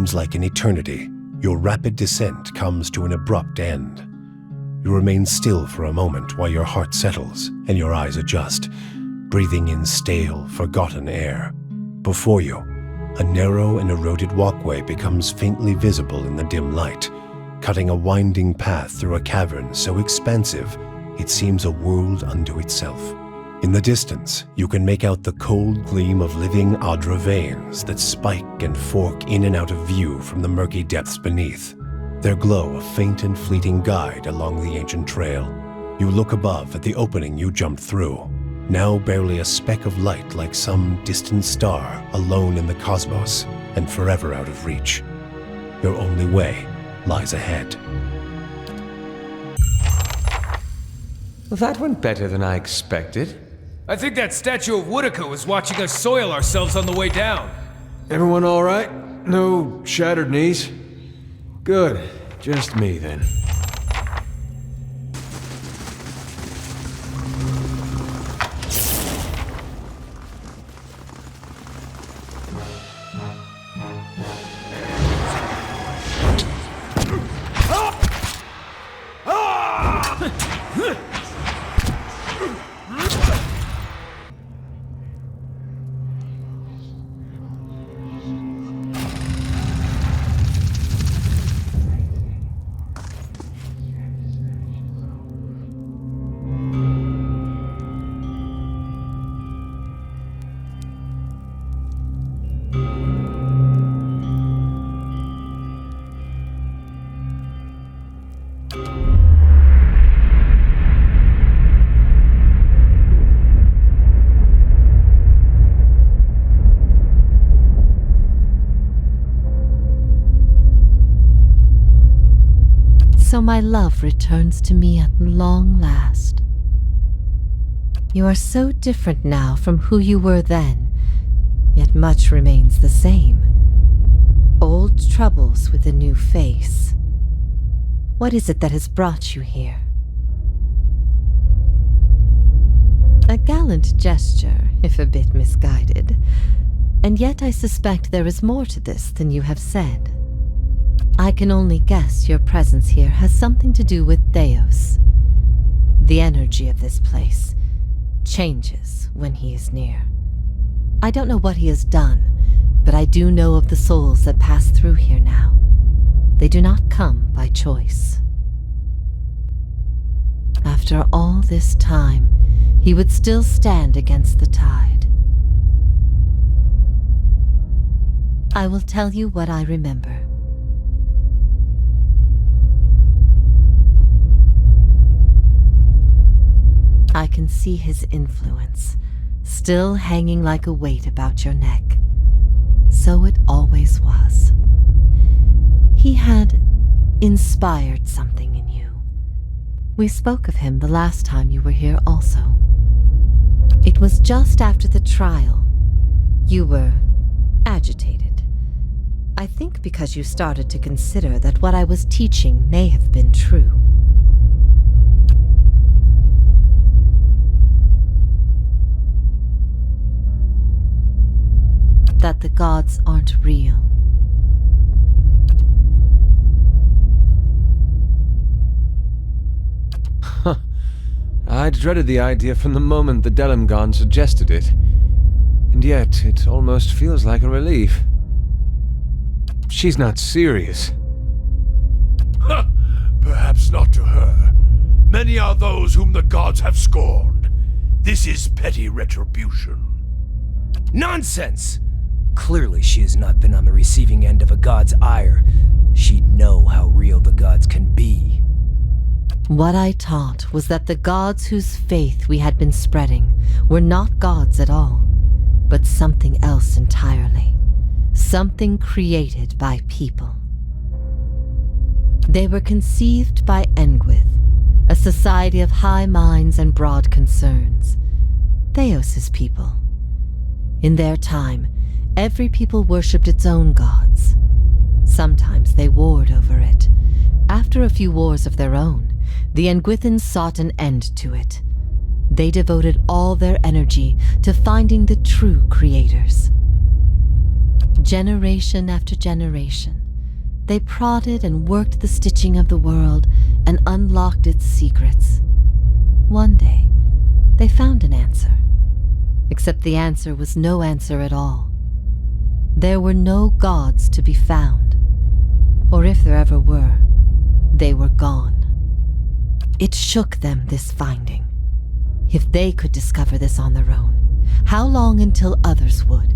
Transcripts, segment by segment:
seems like an eternity, your rapid descent comes to an abrupt end. You remain still for a moment while your heart settles and your eyes adjust, breathing in stale, forgotten air. Before you, a narrow and eroded walkway becomes faintly visible in the dim light, cutting a winding path through a cavern so expansive it seems a world unto itself. In the distance, you can make out the cold gleam of living Adra veins that spike and fork in and out of view from the murky depths beneath. Their glow a faint and fleeting guide along the ancient trail. You look above at the opening you jumped through, now barely a speck of light like some distant star alone in the cosmos and forever out of reach. Your only way lies ahead. Well, that went better than I expected. I think that statue of Woodica was watching us soil ourselves on the way down. Everyone all right? No shattered knees? Good. Just me, then. So my love returns to me at long last. You are so different now from who you were then, yet much remains the same. Old troubles with a new face. What is it that has brought you here? A gallant gesture, if a bit misguided, and yet I suspect there is more to this than you have said. I can only guess your presence here has something to do with Theos. The energy of this place changes when he is near. I don't know what he has done, but I do know of the souls that pass through here now. They do not come by choice. After all this time, he would still stand against the tide. I will tell you what I remember. I can see his influence, still hanging like a weight about your neck. So it always was. He had inspired something in you. We spoke of him the last time you were here also. It was just after the trial. You were agitated. I think because you started to consider that what I was teaching may have been true. That the gods aren't real. I'd dreaded the idea from the moment the Delimgon suggested it. And yet, it almost feels like a relief. She's not serious. Perhaps not to her. Many are those whom the gods have scorned. This is petty retribution. Nonsense! Clearly she has not been on the receiving end of a god's ire. She'd know how real the gods can be. What I taught was that the gods whose faith we had been spreading were not gods at all, but something else entirely. Something created by people. They were conceived by Engwyth, a society of high minds and broad concerns. Theos's people. In their time, every people worshipped its own gods. Sometimes they warred over it. After a few wars of their own, the Engwythans sought an end to it. They devoted all their energy to finding the true creators. Generation after generation, they prodded and worked the stitching of the world and unlocked its secrets. One day, they found an answer. Except the answer was no answer at all. There were no gods to be found. Or if there ever were, they were gone. It shook them, this finding. If they could discover this on their own, how long until others would?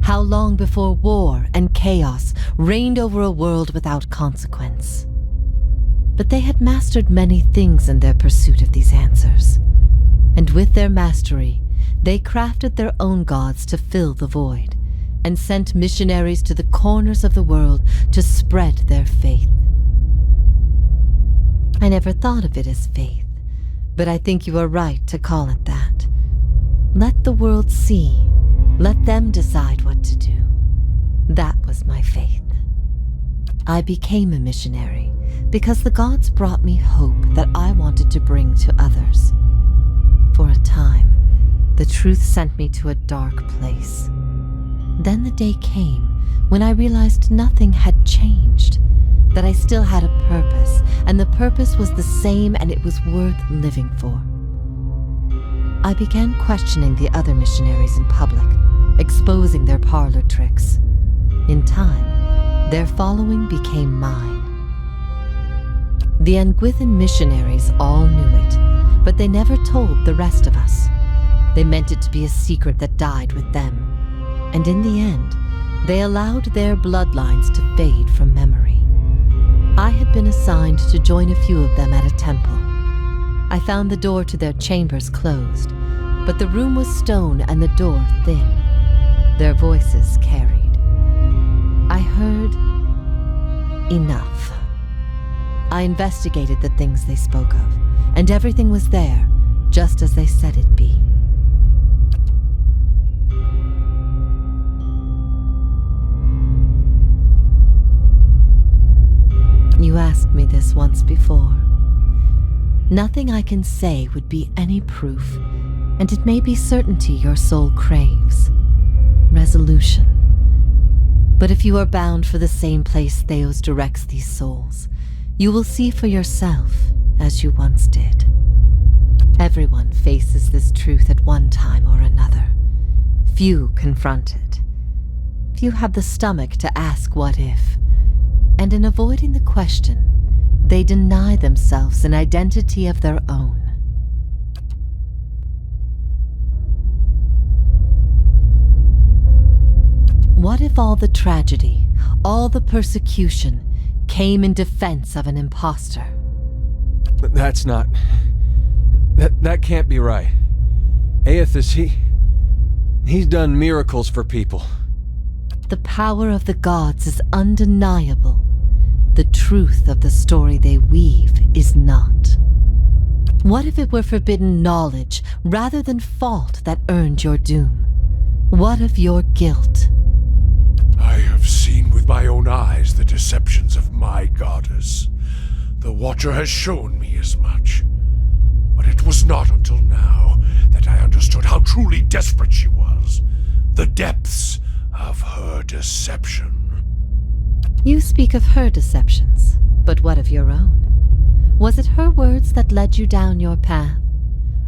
How long before war and chaos reigned over a world without consequence? But they had mastered many things in their pursuit of these answers. And with their mastery, they crafted their own gods to fill the void, and sent missionaries to the corners of the world to spread their faith. I never thought of it as faith, but I think you are right to call it that. Let the world see. Let them decide what to do. That was my faith. I became a missionary because the gods brought me hope that I wanted to bring to others. For a time, the truth sent me to a dark place. Then the day came when I realized nothing had changed, that I still had a purpose, and the purpose was the same and it was worth living for. I began questioning the other missionaries in public, exposing their parlor tricks. In time, their following became mine. The Anguithan missionaries all knew it, but they never told the rest of us. They meant it to be a secret that died with them. And in the end, they allowed their bloodlines to fade from memory. I had been assigned to join a few of them at a temple. I found the door to their chambers closed, but the room was stone and the door thin. Their voices carried. I heard enough. I investigated the things they spoke of, and everything was there, just as they said it'd be. You asked me this once before. Nothing I can say would be any proof, and it may be certainty your soul craves. Resolution. But if you are bound for the same place Theos directs these souls, you will see for yourself as you once did. Everyone faces this truth at one time or another. Few confront it. Few have the stomach to ask what if. And in avoiding the question, they deny themselves an identity of their own. What if all the tragedy, all the persecution, came in defense of an imposter? But that's not... That can't be right. Aethys, he's done miracles for people. The power of the gods is undeniable. The truth of the story they weave is not. What if it were forbidden knowledge rather than fault that earned your doom? What of your guilt? I have seen with my own eyes the deceptions of my goddess. The Watcher has shown me as much. But it was not until now that I understood how truly desperate she was. The depths of her deception. You speak of her deceptions, but what of your own? Was it her words that led you down your path?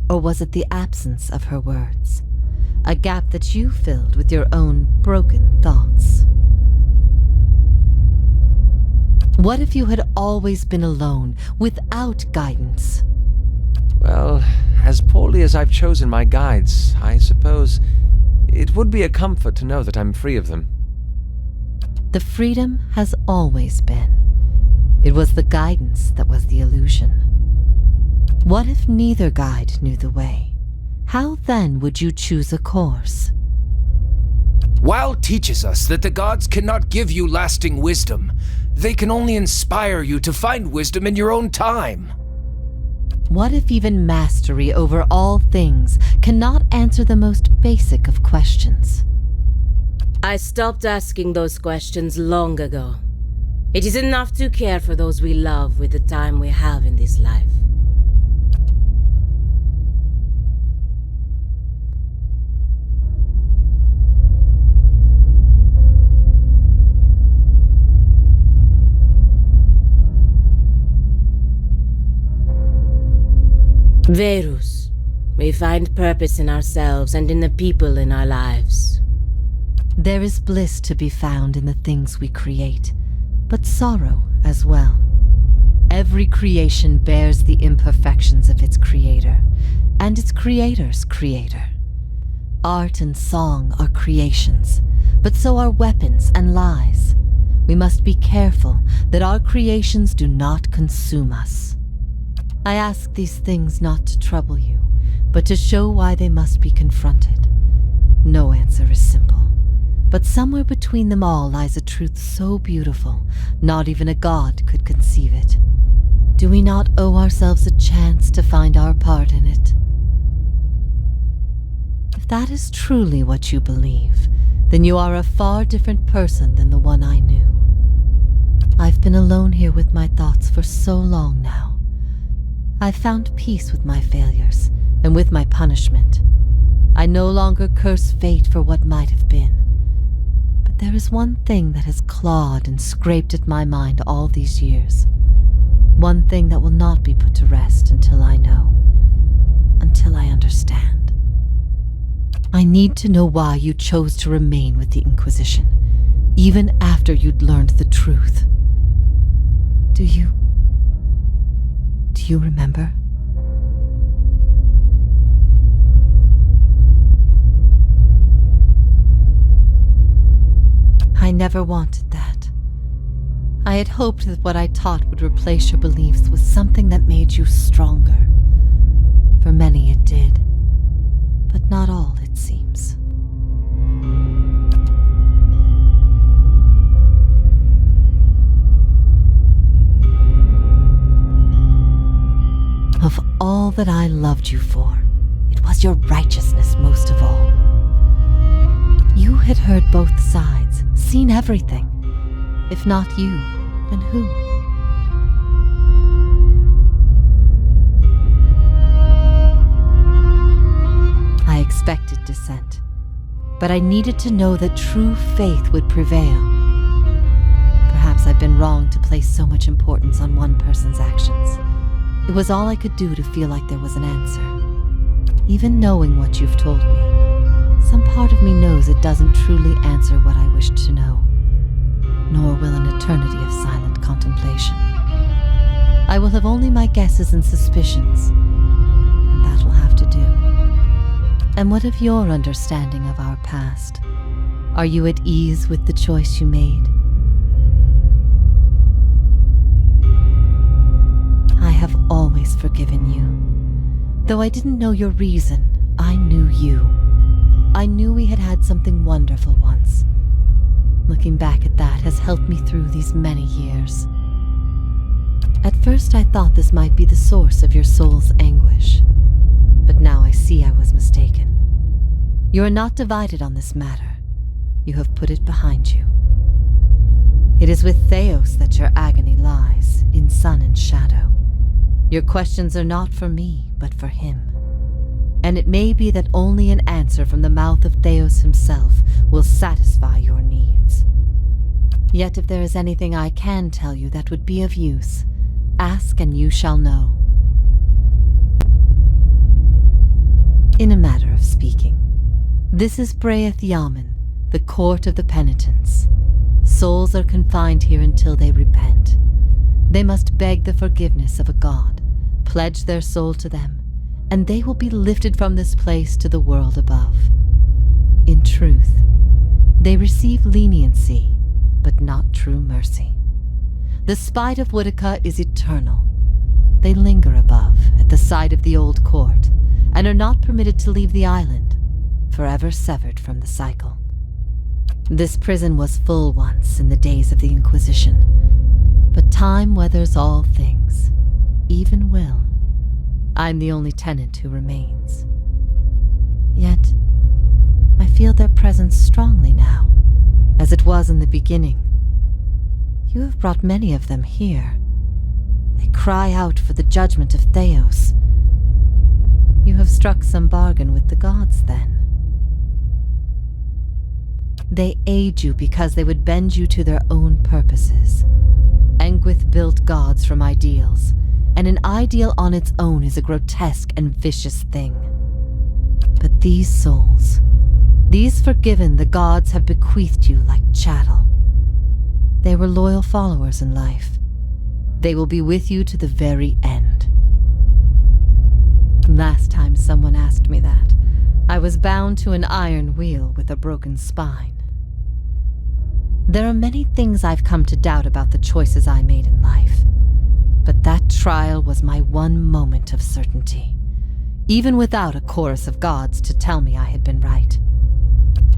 Or was it the absence of her words? A gap that you filled with your own broken thoughts? What if you had always been alone, without guidance? Well, as poorly as I've chosen my guides, I suppose it would be a comfort to know that I'm free of them. The freedom has always been. It was the guidance that was the illusion. What if neither guide knew the way? How then would you choose a course? Weil teaches us that the gods cannot give you lasting wisdom. They can only inspire you to find wisdom in your own time. What if even mastery over all things cannot answer the most basic of questions? I stopped asking those questions long ago. It is enough to care for those we love with the time we have in this life. Verus, we find purpose in ourselves and in the people in our lives. There is bliss to be found in the things we create, but sorrow as well. Every creation bears the imperfections of its creator, and its creator's creator. Art and song are creations, but so are weapons and lies. We must be careful that our creations do not consume us. I ask these things not to trouble you, but to show why they must be confronted. No answer is simple, but somewhere between them all lies a truth so beautiful, not even a god could conceive it. Do we not owe ourselves a chance to find our part in it? If that is truly what you believe, then you are a far different person than the one I knew. I've been alone here with my thoughts for so long now. I've found peace with my failures and with my punishment. I no longer curse fate for what might have been. But there is one thing that has clawed and scraped at my mind all these years. One thing that will not be put to rest until I know, until I understand. I need to know why you chose to remain with the Inquisition, even after you'd learned the truth. Do you remember? I never wanted that. I had hoped that what I taught would replace your beliefs with something that made you stronger. For many it did, but not all, it seems. Of all that I loved you for, it was your righteousness most of all. You had heard both sides, seen everything. If not you, then who? I expected dissent, but I needed to know that true faith would prevail. Perhaps I've been wrong to place so much importance on one person's actions. It was all I could do to feel like there was an answer. Even knowing what you've told me, some part of me knows it doesn't truly answer what I wished to know, nor will an eternity of silent contemplation. I will have only my guesses and suspicions, and that will have to do. And what of your understanding of our past? Are you at ease with the choice you made? I have always forgiven you. Though I didn't know your reason, I knew you. I knew we had had something wonderful once. Looking back at that has helped me through these many years. At first I thought this might be the source of your soul's anguish, but now I see I was mistaken. You are not divided on this matter. You have put it behind you. It is with Theos that your agony lies, in sun and shadow. Your questions are not for me, but for him. And it may be that only an answer from the mouth of Theos himself will satisfy your needs. Yet if there is anything I can tell you that would be of use, ask and you shall know. In a matter of speaking, this is Braeth Yamen, the court of the penitents. Souls are confined here until they repent. They must beg the forgiveness of a god, pledge their soul to them, and they will be lifted from this place to the world above. In truth, they receive leniency, but not true mercy. The spite of Woodica is eternal. They linger above, at the side of the old court, and are not permitted to leave the island, forever severed from the cycle. This prison was full once in the days of the Inquisition, but time weathers all things, even will. I'm the only tenant who remains. Yet, I feel their presence strongly now, as it was in the beginning. You have brought many of them here. They cry out for the judgment of Theos. You have struck some bargain with the gods, then. They aid you because they would bend you to their own purposes. Engwith built gods from ideals, and an ideal on its own is a grotesque and vicious thing. But these souls, these forgiven the gods have bequeathed you like chattel. They were loyal followers in life. They will be with you to the very end. Last time someone asked me that, I was bound to an iron wheel with a broken spine. There are many things I've come to doubt about the choices I made in life, but that trial was my one moment of certainty, even without a chorus of gods to tell me I had been right.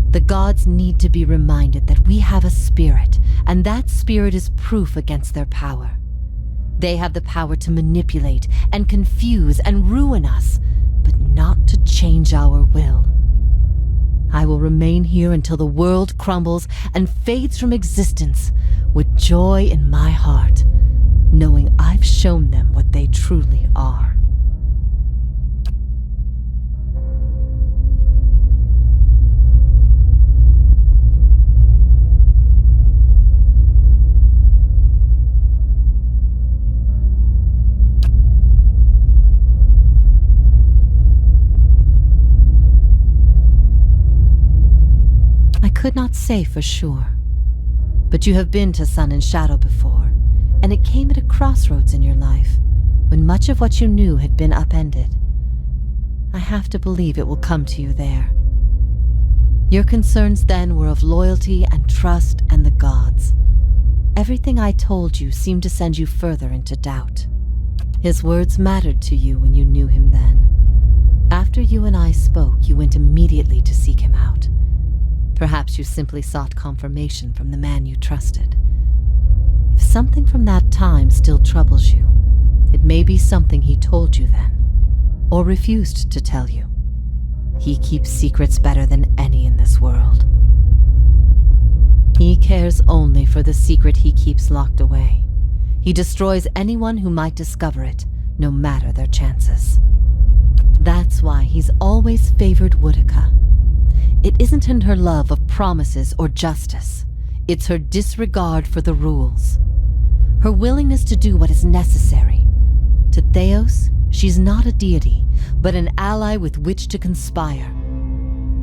The gods need to be reminded that we have a spirit, and that spirit is proof against their power. They have the power to manipulate and confuse and ruin us, but not to change our will. I will remain here until the world crumbles and fades from existence, with joy in my heart, knowing I've shown them what they truly are. I could not say for sure, but you have been to Sun and Shadow before, and it came at a crossroads in your life, when much of what you knew had been upended. I have to believe it will come to you there. Your concerns then were of loyalty and trust and the gods. Everything I told you seemed to send you further into doubt. His words mattered to you when you knew him then. After you and I spoke, you went immediately to seek him out. Perhaps you simply sought confirmation from the man you trusted. If something from that time still troubles you, it may be something he told you then, or refused to tell you. He keeps secrets better than any in this world. He cares only for the secret he keeps locked away. He destroys anyone who might discover it, no matter their chances. That's why he's always favored Woodica. It isn't in her love of promises or justice. It's her disregard for the rules. Her willingness to do what is necessary. To Theos, she's not a deity, but an ally with which to conspire.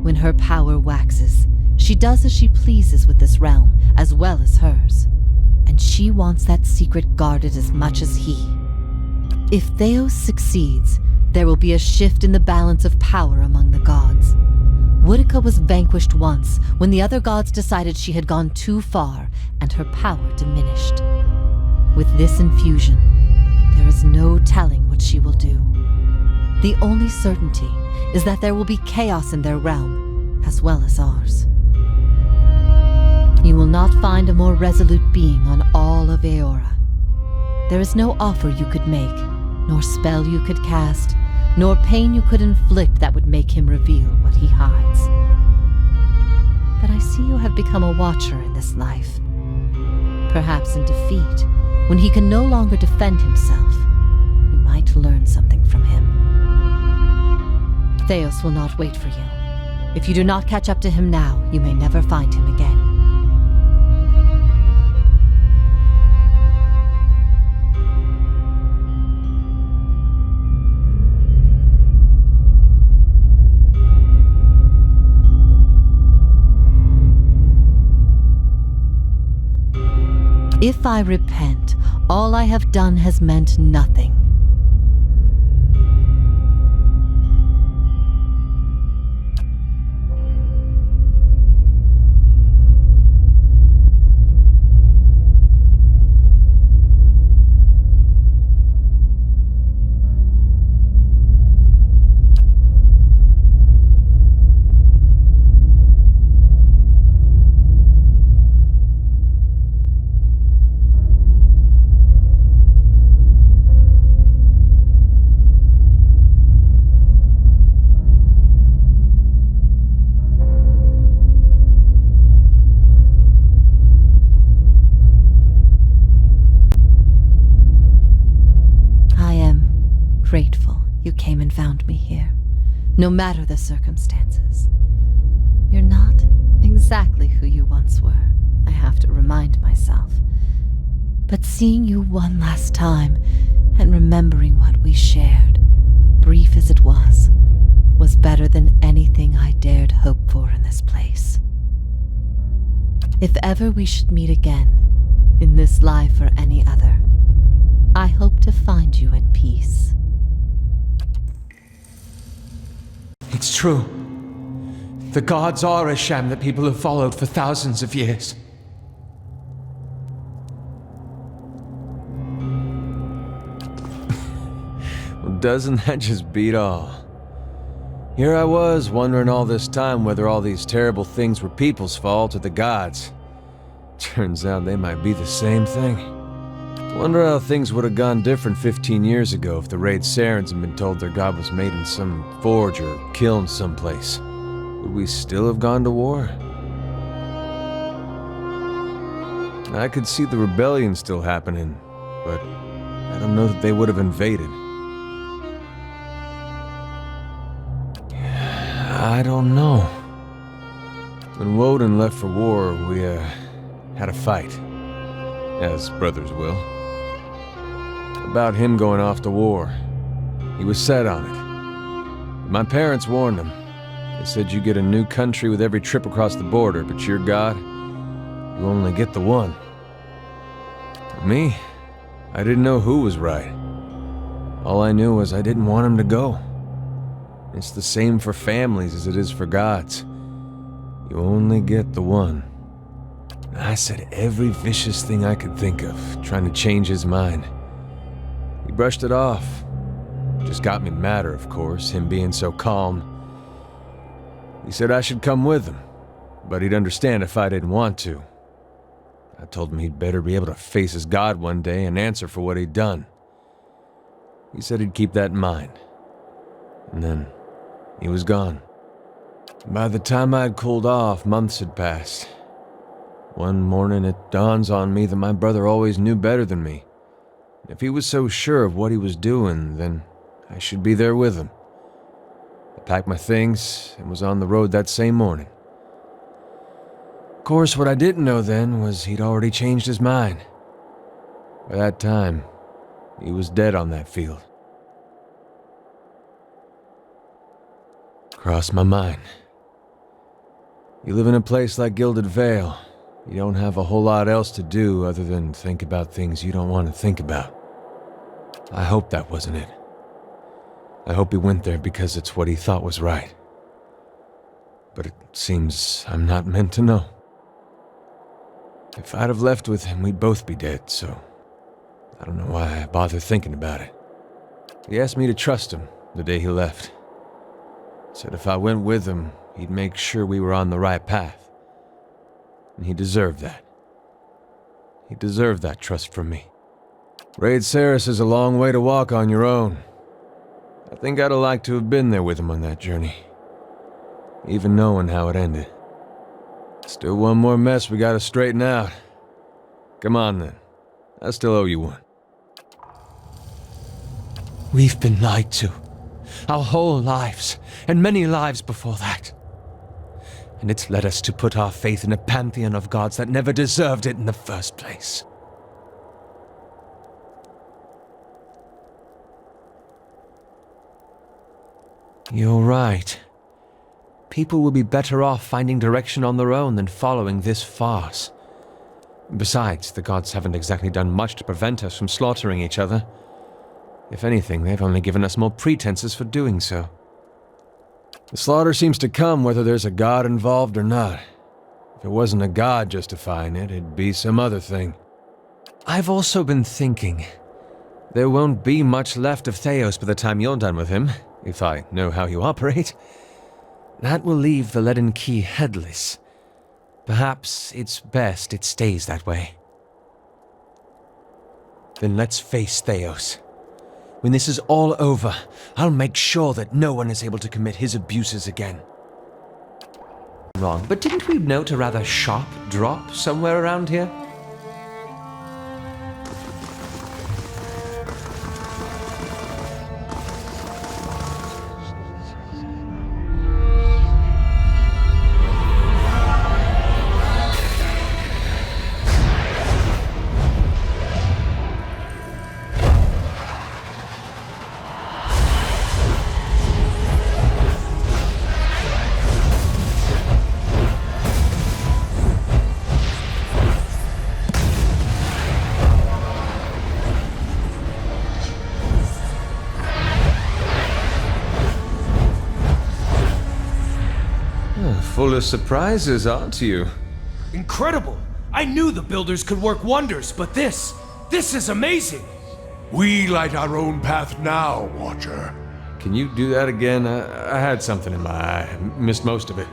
When her power waxes, she does as she pleases with this realm, as well as hers. And she wants that secret guarded as much as he. If Theos succeeds, there will be a shift in the balance of power among the gods. Woodica was vanquished once when the other gods decided she had gone too far and her power diminished. With this infusion, there is no telling what she will do. The only certainty is that there will be chaos in their realm, as well as ours. You will not find a more resolute being on all of Eora. There is no offer you could make, nor spell you could cast, nor pain you could inflict that would make him reveal what he hides. But I see you have become a watcher in this life. Perhaps in defeat, when he can no longer defend himself, you might learn something from him. Theos will not wait for you. If you do not catch up to him now, you may never find him again. If I repent, all I have done has meant nothing. Grateful you came and found me here, no matter the circumstances. You're not exactly who you once were, I have to remind myself. But seeing you one last time and remembering what we shared, brief as it was better than anything I dared hope for in this place. If ever we should meet again, in this life or any other, I hope to find you at peace. It's true. The gods are a sham that people have followed for thousands of years. Well, doesn't that just beat all? Here I was, wondering all this time whether all these terrible things were people's fault or the gods. Turns out they might be the same thing. Wonder how things would have gone different 15 years ago if the Raid Sarens had been told their god was made in some forge or kiln someplace. Would we still have gone to war? I could see the rebellion still happening, but I don't know that they would have invaded. I don't know. When Woden left for war, we, had a fight. As brothers will. About him going off to war. He was set on it. My parents warned him. They said you get a new country with every trip across the border, but your god, you only get the one. For me, I didn't know who was right. All I knew was I didn't want him to go. It's the same for families as it is for gods. You only get the one. I said every vicious thing I could think of, trying to change his mind. He brushed it off. Just got me madder, of course, him being so calm. He said I should come with him, but he'd understand if I didn't want to. I told him he'd better be able to face his god one day and answer for what he'd done. He said he'd keep that in mind. And then he was gone. By the time I'd cooled off, months had passed. One morning it dawns on me that my brother always knew better than me. If he was so sure of what he was doing, then I should be there with him. I packed my things and was on the road that same morning. Of course, what I didn't know then was he'd already changed his mind. By that time, he was dead on that field. Crossed my mind. You live in a place like Gilded Vale. You don't have a whole lot else to do other than think about things you don't want to think about. I hope that wasn't it. I hope he went there because it's what he thought was right. But it seems I'm not meant to know. If I'd have left with him, we'd both be dead, so I don't know why I bother thinking about it. He asked me to trust him the day he left. Said if I went with him, he'd make sure we were on the right path. And he deserved that. He deserved that trust from me. Raid Saris is a long way to walk on your own. I think I'd have liked to have been there with him on that journey. Even knowing how it ended. Still one more mess we gotta straighten out. Come on then. I still owe you one. We've been lied to. Our whole lives, and many lives before that. And it's led us to put our faith in a pantheon of gods that never deserved it in the first place. You're right. People will be better off finding direction on their own than following this farce. Besides, the gods haven't exactly done much to prevent us from slaughtering each other. If anything, they've only given us more pretenses for doing so. The slaughter seems to come whether there's a god involved or not. If it wasn't a god justifying it, it'd be some other thing. I've also been thinking, there won't be much left of Theos by the time you're done with him, if I know how you operate. That will leave the Leaden Key headless. Perhaps it's best it stays that way. Then let's face Theos. When this is all over, I'll make sure that no one is able to commit his abuses again. Wrong, but didn't we note a rather sharp drop somewhere around here? full of surprises, aren't you? Incredible! I knew the builders could work wonders, but this is amazing! We light our own path now, Watcher. Can you do that again? I had something in my eye. I missed most of it.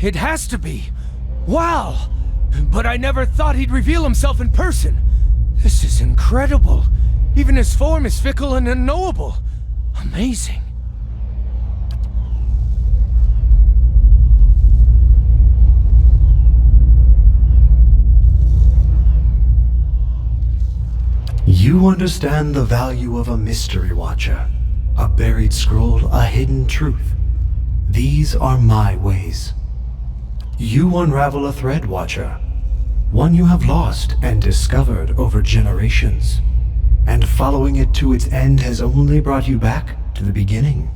It has to be! Wow! But I never thought he'd reveal himself in person! This is incredible! Even his form is fickle and unknowable! Amazing! You understand the value of a mystery watcher, a buried scroll, a hidden truth. These are my ways. You unravel a thread, Watcher, one you have lost and discovered over generations, and following it to its end has only brought you back to the beginning.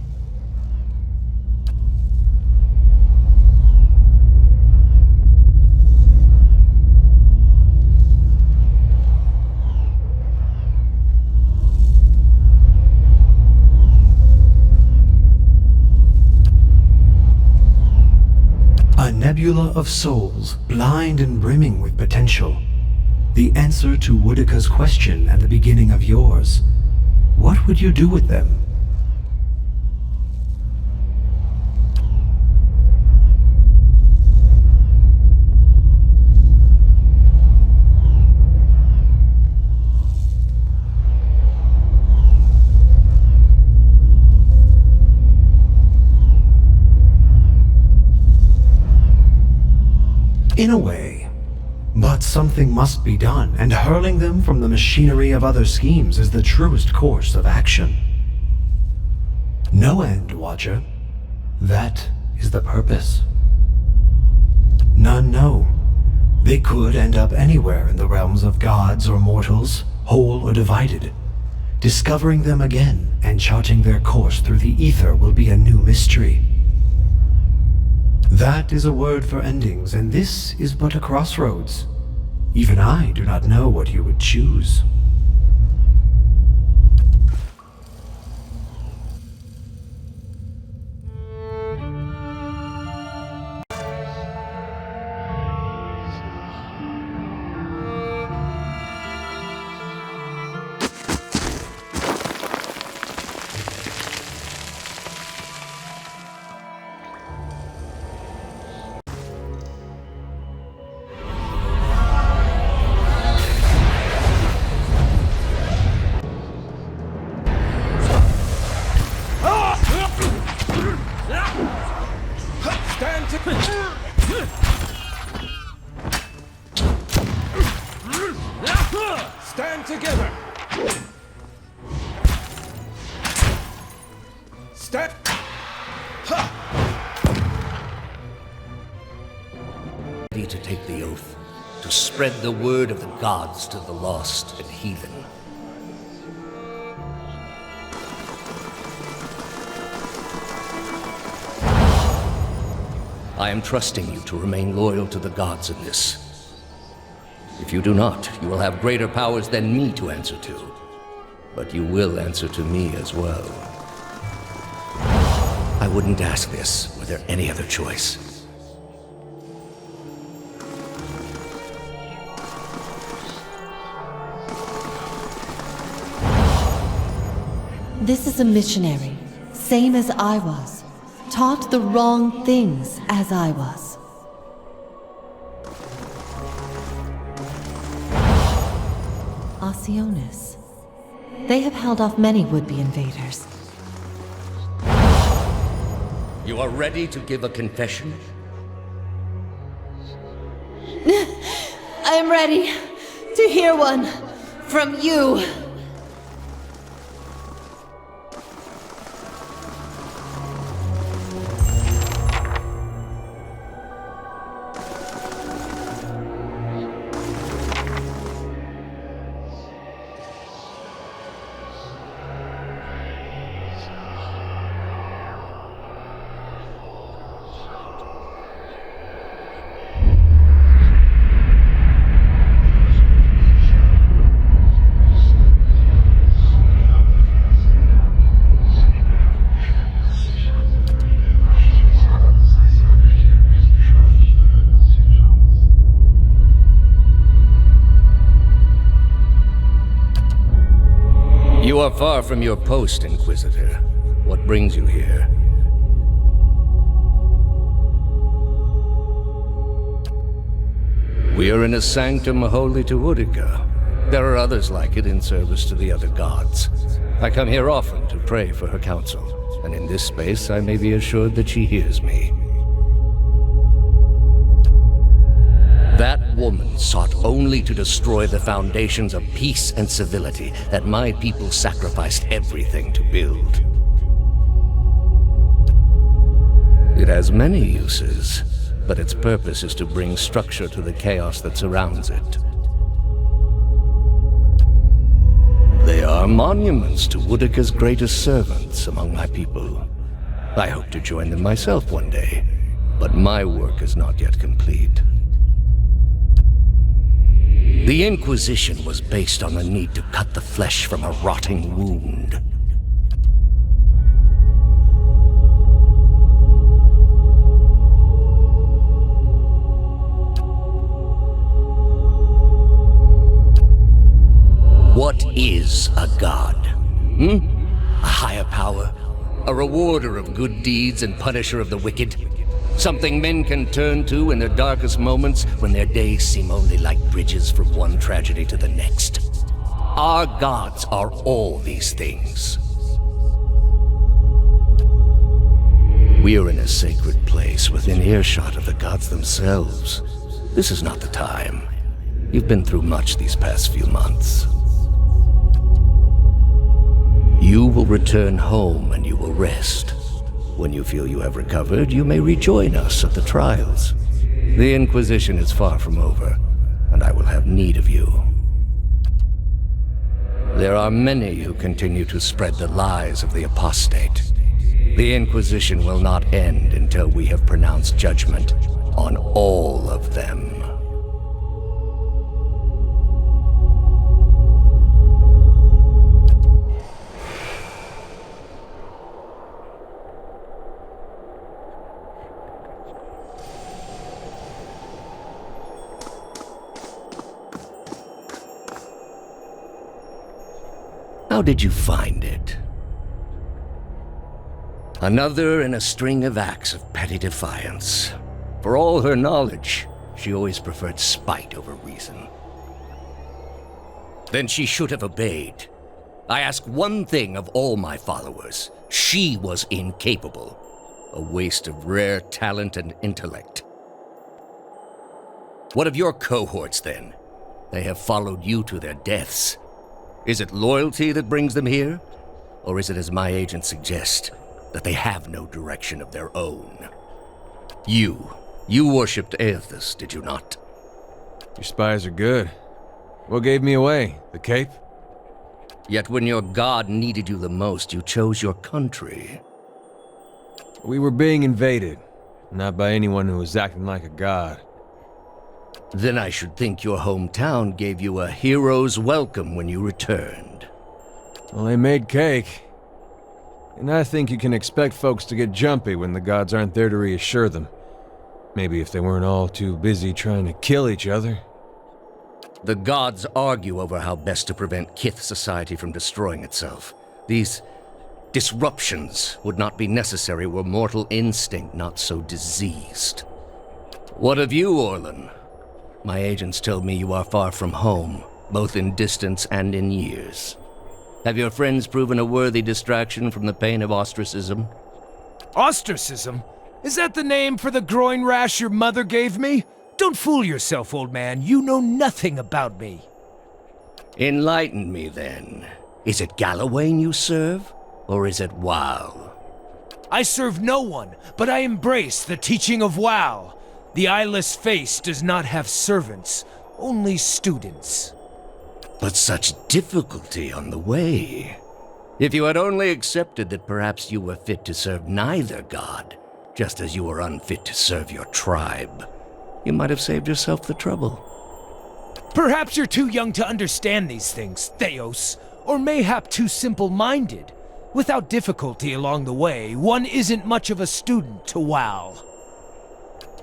A nebula of souls, blind and brimming with potential. The answer to Woodika's question at the beginning of yours. What would you do with them? In a way, but something must be done, and hurling them from the machinery of other schemes is the truest course of action. No end, Watcher. That is the purpose. None know. They could end up anywhere in the realms of gods or mortals, whole or divided. Discovering them again and charting their course through the ether will be a new mystery. That is a word for endings, and this is but a crossroads. Even I do not know what you would choose. Stand together! Stand! Ready to take the oath, to spread the word of the gods to the lost and heathen. I am trusting you to remain loyal to the gods in this. If you do not, you will have greater powers than me to answer to. But you will answer to me as well. I wouldn't ask this were there any other choice. This is a missionary, same as I was. Taught the wrong things as I was. Oceanus. They have held off many would-be invaders. You are ready to give a confession? I am ready to hear one from you. You are far from your post, Inquisitor. What brings you here? We are in a sanctum holy to Utica. There are others like it in service to the other gods. I come here often to pray for her counsel, and in this space I may be assured that she hears me. That woman sought only to destroy the foundations of peace and civility that my people sacrificed everything to build. It has many uses, but its purpose is to bring structure to the chaos that surrounds it. They are monuments to Utica's greatest servants among my people. I hope to join them myself one day, but my work is not yet complete. The Inquisition was based on the need to cut the flesh from a rotting wound. What is a god? A higher power? A rewarder of good deeds and punisher of the wicked? Something men can turn to in their darkest moments when their days seem only like bridges from one tragedy to the next. Our gods are all these things. We are in a sacred place within earshot of the gods themselves. This is not the time. You've been through much these past few months. You will return home and you will rest. When you feel you have recovered, you may rejoin us at the trials. The Inquisition is far from over, and I will have need of you. There are many who continue to spread the lies of the apostate. The Inquisition will not end until we have pronounced judgment on all of them. How did you find it? Another in a string of acts of petty defiance. For all her knowledge, she always preferred spite over reason. Then she should have obeyed. I ask one thing of all my followers. She was incapable. A waste of rare talent and intellect. What of your cohorts, then? They have followed you to their deaths. Is it loyalty that brings them here? Or is it, as my agents suggest, that they have no direction of their own? You worshipped Aethys, did you not? Your spies are good. What gave me away? The cape? Yet when your god needed you the most, you chose your country. We were being invaded, not by anyone who was acting like a god. Then I should think your hometown gave you a hero's welcome when you returned. Well, they made cake. And I think you can expect folks to get jumpy when the gods aren't there to reassure them. Maybe if they weren't all too busy trying to kill each other. The gods argue over how best to prevent Kith society from destroying itself. These Disruptions would not be necessary were mortal instinct not so diseased. What of you, Orlan? My agents tell me you are far from home, both in distance and in years. Have your friends proven a worthy distraction from the pain of ostracism? Ostracism? Is that the name for the groin rash your mother gave me? Don't fool yourself, old man. You know nothing about me. Enlighten me, then. Is it Gallowayne you serve, or is it WoW? I serve no one, but I embrace the teaching of WoW. The eyeless face does not have servants, only students. But such difficulty on the way. If you had only accepted that perhaps you were fit to serve neither god, just as you were unfit to serve your tribe, you might have saved yourself the trouble. Perhaps you're too young to understand these things, Theos, or mayhap too simple-minded. Without difficulty along the way, one isn't much of a student to WoW.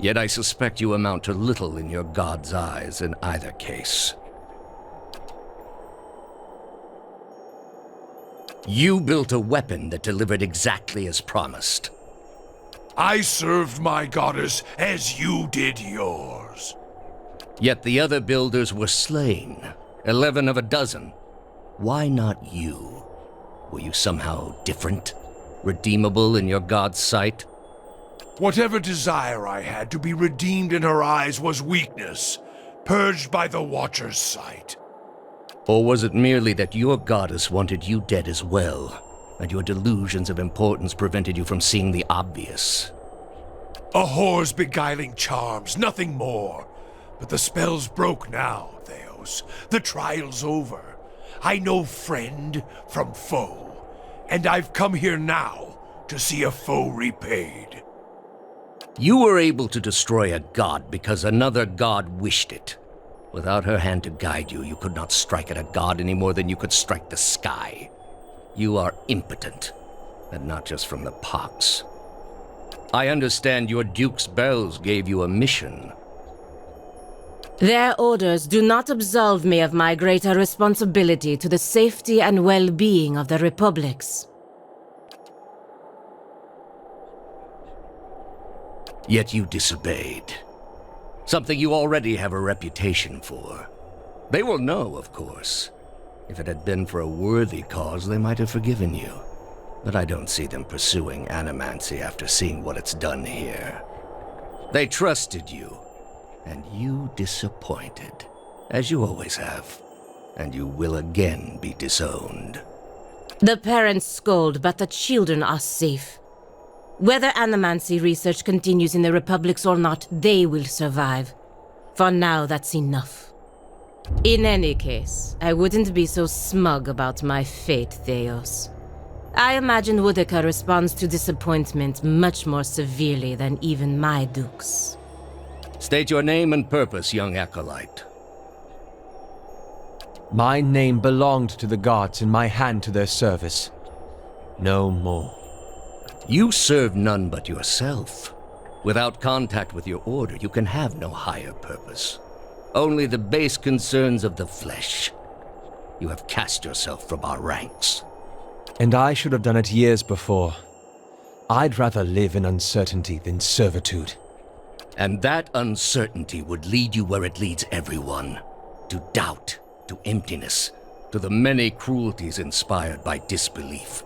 Yet I suspect you amount to little in your god's eyes in either case. You built a weapon that delivered exactly as promised. I served my goddess as you did yours. Yet the other builders were slain, 11 of a dozen. Why not you? Were you somehow different? Redeemable in your god's sight? Whatever desire I had to be redeemed in her eyes was weakness, purged by the Watcher's sight. Or was it merely that your goddess wanted you dead as well, and your delusions of importance prevented you from seeing the obvious? A whore's beguiling charms, nothing more. But the spell's broke now, Theos. The trial's over. I know friend from foe, and I've come here now to see a foe repaid. You were able to destroy a god because another god wished it. Without her hand to guide you, you could not strike at a god any more than you could strike the sky. You are impotent, and not just from the pox. I understand your Duke's bells gave you a mission. Their orders do not absolve me of my greater responsibility to the safety and well-being of the Republics. Yet you disobeyed. Something you already have a reputation for. They will know, of course. If it had been for a worthy cause, they might have forgiven you. But I don't see them pursuing animancy after seeing what it's done here. They trusted you, and you disappointed, as you always have. And you will again be disowned. The parents scold, but the children are safe. Whether animancy research continues in the Republics or not, they will survive. For now, that's enough. In any case, I wouldn't be so smug about my fate, Theos. I imagine Woodica responds to disappointment much more severely than even my dukes. State your name and purpose, young acolyte. My name belonged to the gods and my hand to their service. No more. You serve none but yourself. Without contact with your order, you can have no higher purpose. Only the base concerns of the flesh. You have cast yourself from our ranks. And I should have done it years before. I'd rather live in uncertainty than servitude. And that uncertainty would lead you where it leads everyone. To doubt, to emptiness, to the many cruelties inspired by disbelief.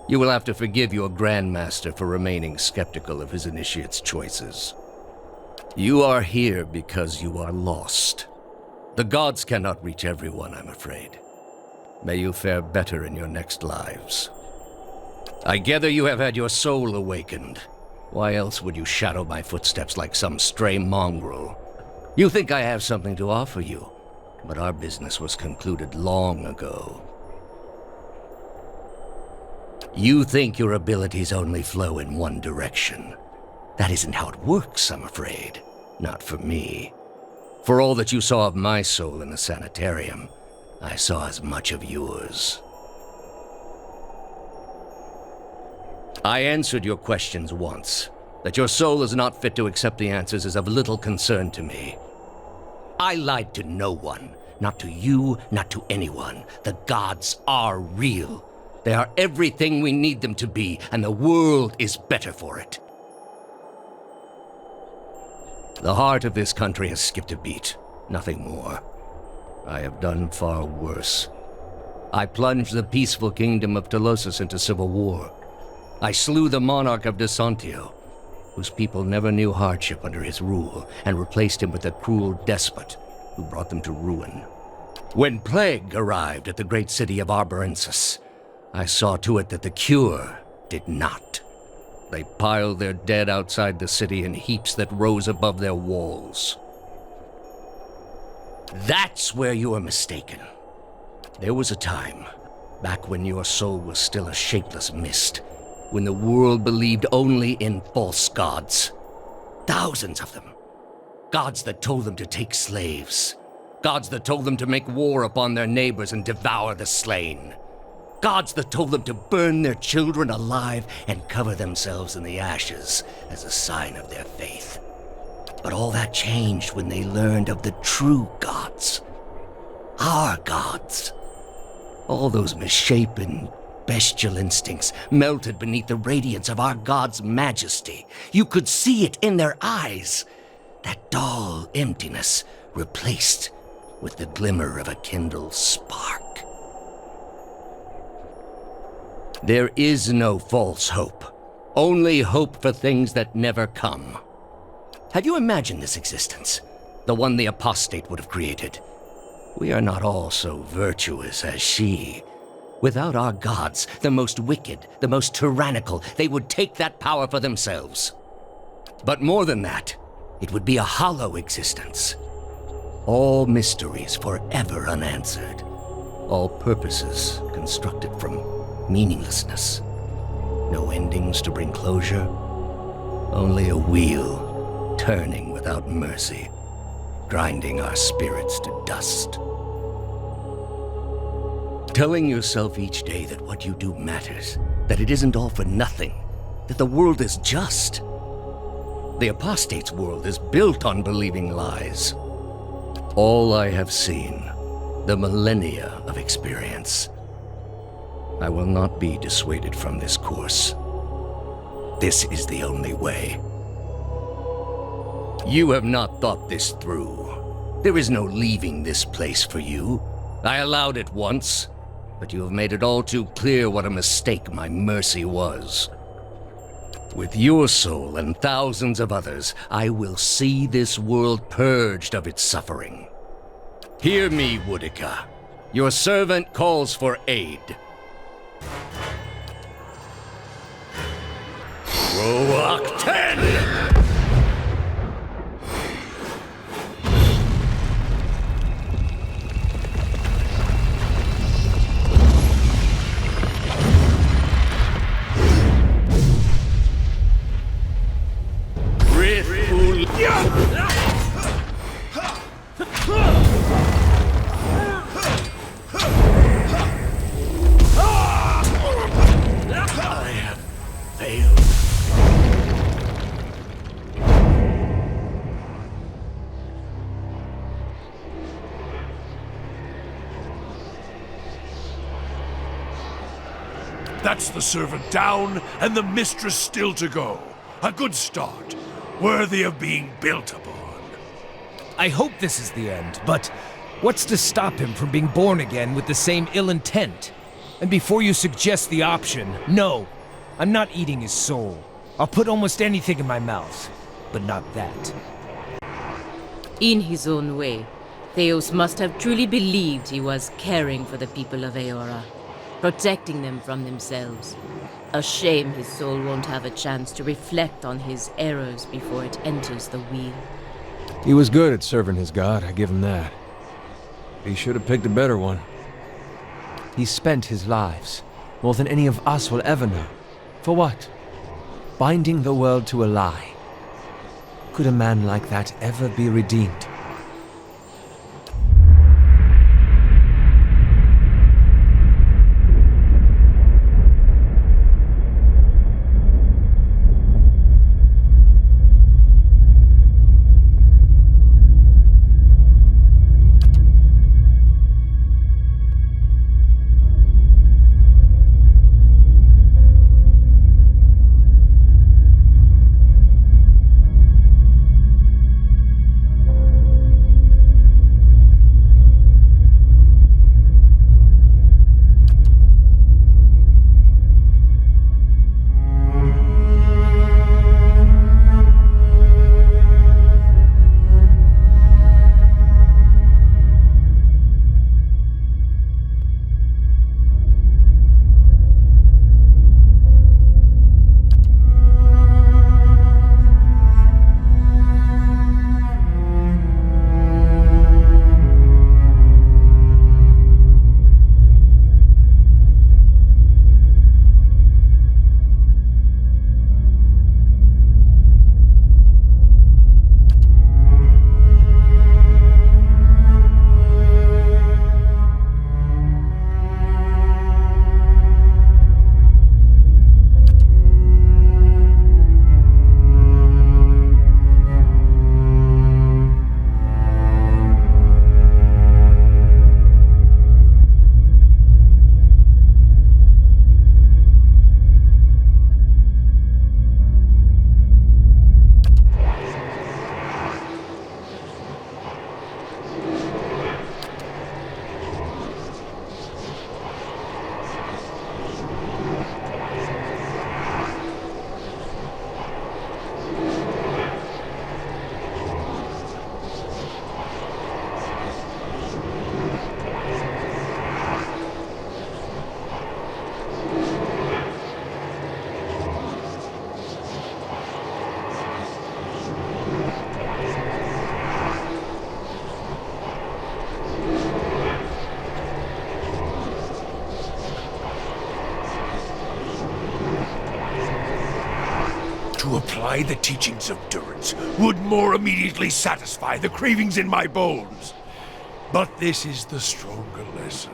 You will have to forgive your Grandmaster for remaining skeptical of his initiate's choices. You are here because you are lost. The gods cannot reach everyone, I'm afraid. May you fare better in your next lives. I gather you have had your soul awakened. Why else would you shadow my footsteps like some stray mongrel? You think I have something to offer you, but our business was concluded long ago. You think your abilities only flow in one direction. That isn't how it works, I'm afraid. Not for me. For all that you saw of my soul in the sanitarium, I saw as much of yours. I answered your questions once. That your soul is not fit to accept the answers is of little concern to me. I lied to no one. Not to you, not to anyone. The gods are real. They are everything we need them to be, and the world is better for it. The heart of this country has skipped a beat, nothing more. I have done far worse. I plunged the peaceful kingdom of Telosus into civil war. I slew the monarch of Desantio, whose people never knew hardship under his rule, and replaced him with a cruel despot who brought them to ruin. When plague arrived at the great city of Arborensis, I saw to it that the cure did not. They piled their dead outside the city in heaps that rose above their walls. That's where you are mistaken. There was a time, back when your soul was still a shapeless mist, when the world believed only in false gods. Thousands of them. Gods that told them to take slaves. Gods that told them to make war upon their neighbors and devour the slain. Gods that told them to burn their children alive and cover themselves in the ashes as a sign of their faith. But all that changed when they learned of the true gods. Our gods. All those misshapen, bestial instincts melted beneath the radiance of our God's majesty. You could see it in their eyes. That dull emptiness replaced with the glimmer of a kindled spark. There is no false hope. Only hope for things that never come. Have you imagined this existence? The one the apostate would have created. We are not all so virtuous as she. Without our gods, the most wicked, the most tyrannical, they would take that power for themselves. But more than that, it would be a hollow existence. All mysteries forever unanswered. All purposes constructed from meaninglessness. No endings to bring closure. Only a wheel turning without mercy, grinding our spirits to dust. Telling yourself each day that what you do matters, that it isn't all for nothing, that the world is just. The apostate's world is built on believing lies. All I have seen, the millennia of experience. I will not be dissuaded from this course. This is the only way. You have not thought this through. There is no leaving this place for you. I allowed it once, but you have made it all too clear what a mistake my mercy was. With your soul and thousands of others, I will see this world purged of its suffering. Hear me, Woodica. Your servant calls for aid. Roak 10! I have failed. That's the servant down, and the mistress still to go. A good start, worthy of being built upon. I hope this is the end, but what's to stop him from being born again with the same ill intent? And before you suggest the option, no, I'm not eating his soul. I'll put almost anything in my mouth, but not that. In his own way, Theos must have truly believed he was caring for the people of Eora, protecting them from themselves. A shame his soul won't have a chance to reflect on his errors before it enters the wheel. He was good at serving his god, I give him that. He should have picked a better one. He spent his lives, more than any of us will ever know. For what? Binding the world to a lie. Could a man like that ever be redeemed? apply the teachings of Durance would more immediately satisfy the cravings in my bones. But this is the stronger lesson,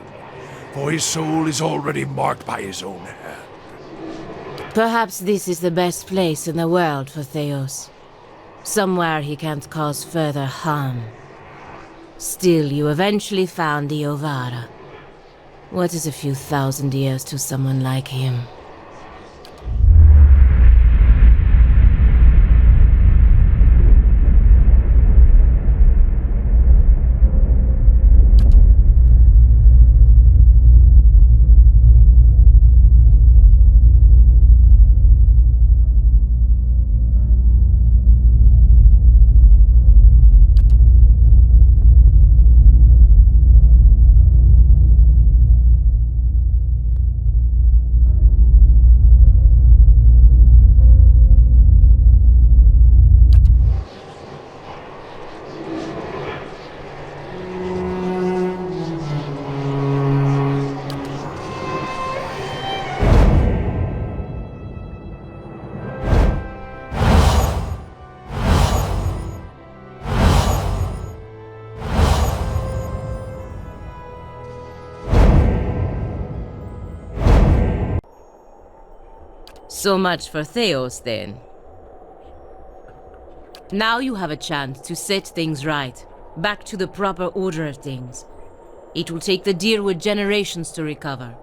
for his soul is already marked by his own hand. Perhaps this is the best place in the world for Theos. Somewhere he can't cause further harm. Still, you eventually found the Ovara. What is a few thousand years to someone like him? So much for Theos, then. Now you have a chance to set things right, back to the proper order of things. It will take the Dyrwood generations to recover,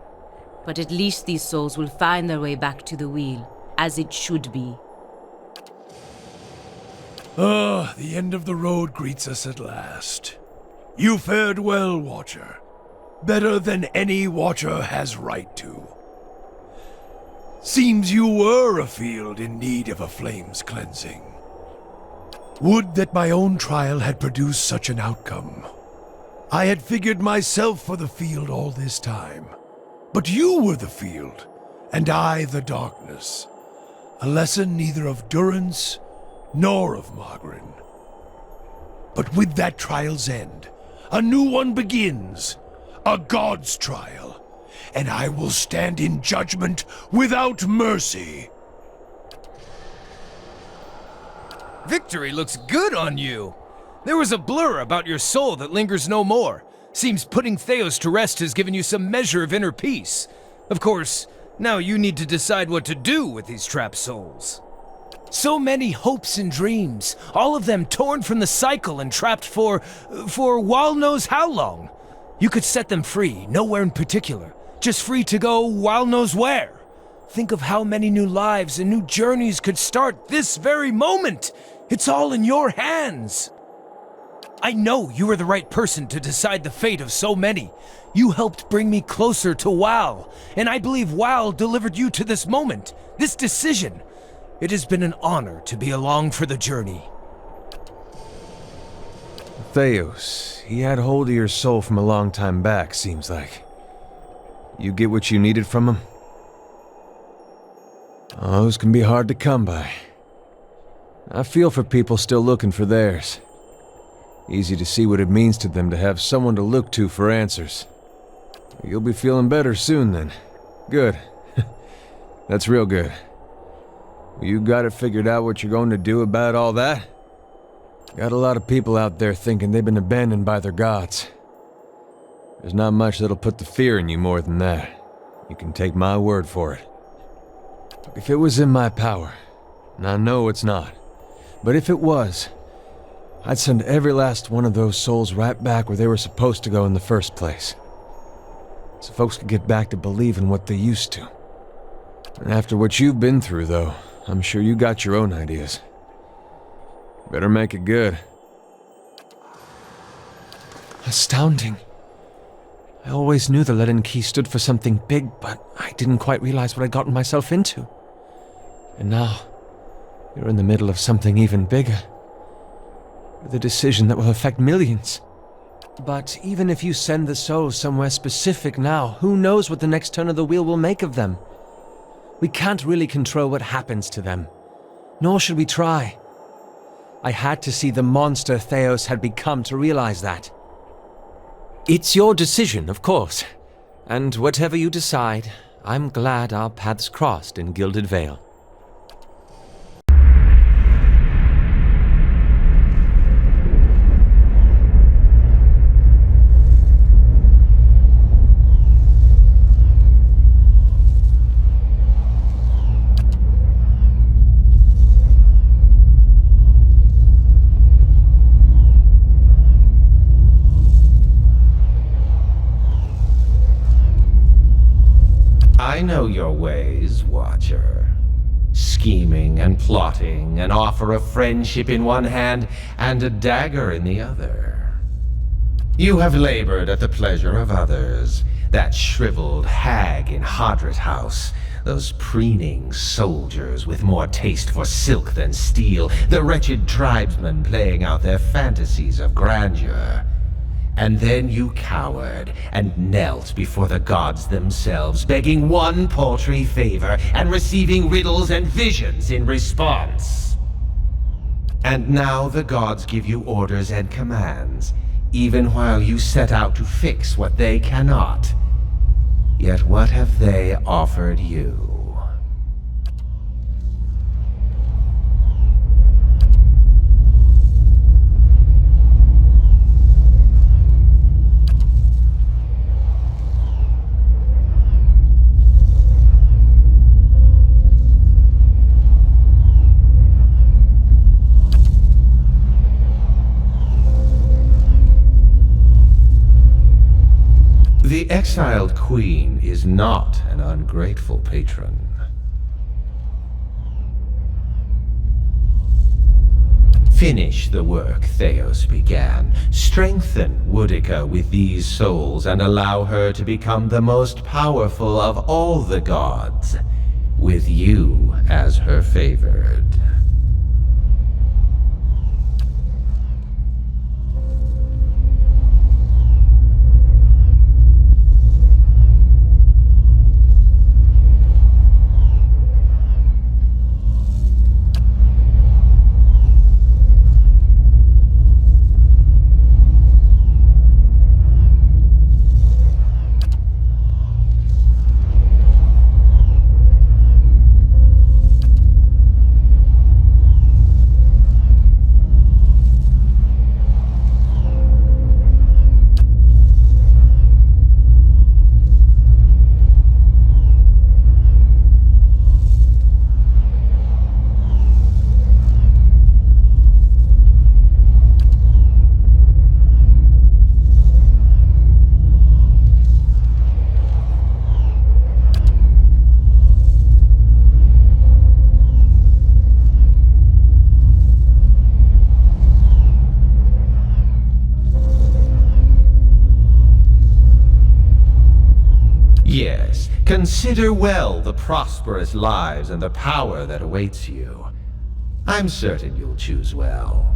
but at least these souls will find their way back to the wheel, as it should be. The end of the road greets us at last. You fared well, Watcher. Better than any Watcher has right to. Seems you were afield in need of a flame's cleansing. Would that my own trial had produced such an outcome. I had figured myself for the field all this time. But you were the field, and I the darkness. A lesson neither of Durance nor of Margarin. But with that trial's end, a new one begins. A god's trial. And I will stand in judgment without mercy. Victory looks good on you. There was a blur about your soul that lingers no more. Seems putting Theos to rest has given you some measure of inner peace. Of course, now you need to decide what to do with these trapped souls. So many hopes and dreams, all of them torn from the cycle and trapped for Wal knows how long. You could set them free, nowhere in particular. Just free to go Wal knows where. Think of how many new lives and new journeys could start this very moment. It's all in your hands. I know you are the right person to decide the fate of so many. You helped bring me closer to Wal, and I believe Wal delivered you to this moment, this decision. It has been an honor to be along for the journey. Theos, he had hold of your soul from a long time back, seems like. You get what you needed from him? Those can be hard to come by. I feel for people still looking for theirs. Easy to see what it means to them to have someone to look to for answers. You'll be feeling better soon then. Good. That's real good. You got it figured out what you're going to do about all that? Got a lot of people out there thinking they've been abandoned by their gods. There's not much that'll put the fear in you more than that. You can take my word for it. If it was in my power, and I know it's not, but if it was, I'd send every last one of those souls right back where they were supposed to go in the first place. So folks could get back to believing what they used to. And after what you've been through, though, I'm sure you got your own ideas. Better make it good. Astounding. I always knew the Leaden Key stood for something big, but I didn't quite realize what I'd gotten myself into. And now, you're in the middle of something even bigger. With a decision that will affect millions. But even if you send the souls somewhere specific now, who knows what the next turn of the wheel will make of them? We can't really control what happens to them. Nor should we try. I had to see the monster Theos had become to realize that. It's your decision, of course. And whatever you decide, I'm glad our paths crossed in Gilded Vale. know your ways, Watcher. Scheming and plotting, an offer of friendship in one hand and a dagger in the other. You have labored at the pleasure of others. That shriveled hag in Hadrit House, those preening soldiers with more taste for silk than steel, the wretched tribesmen playing out their fantasies of grandeur. And then you cowered and knelt before the gods themselves, begging one paltry favor and receiving riddles and visions in response. And now the gods give you orders and commands, even while you set out to fix what they cannot. Yet what have they offered you? The exiled queen is not an ungrateful patron. Finish the work Theos began. Strengthen Woodica with these souls and allow her to become the most powerful of all the gods, with you as her favored. Yes, consider well the prosperous lives and the power that awaits you. I'm certain you'll choose well.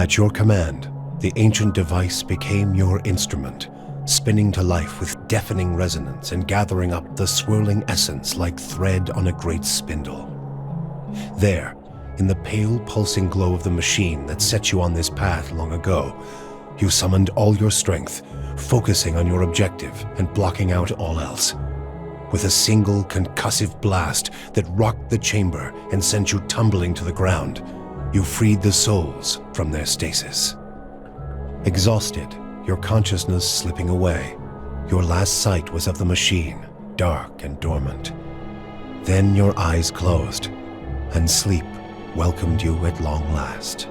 At your command, the ancient device became your instrument, spinning to life with deafening resonance and gathering up the swirling essence like thread on a great spindle. There, in the pale pulsing glow of the machine that set you on this path long ago, you summoned all your strength, focusing on your objective and blocking out all else. With a single concussive blast that rocked the chamber and sent you tumbling to the ground, you freed the souls from their stasis. Exhausted, your consciousness slipping away, your last sight was of the machine, dark and dormant. Then your eyes closed, and sleep welcomed you at long last.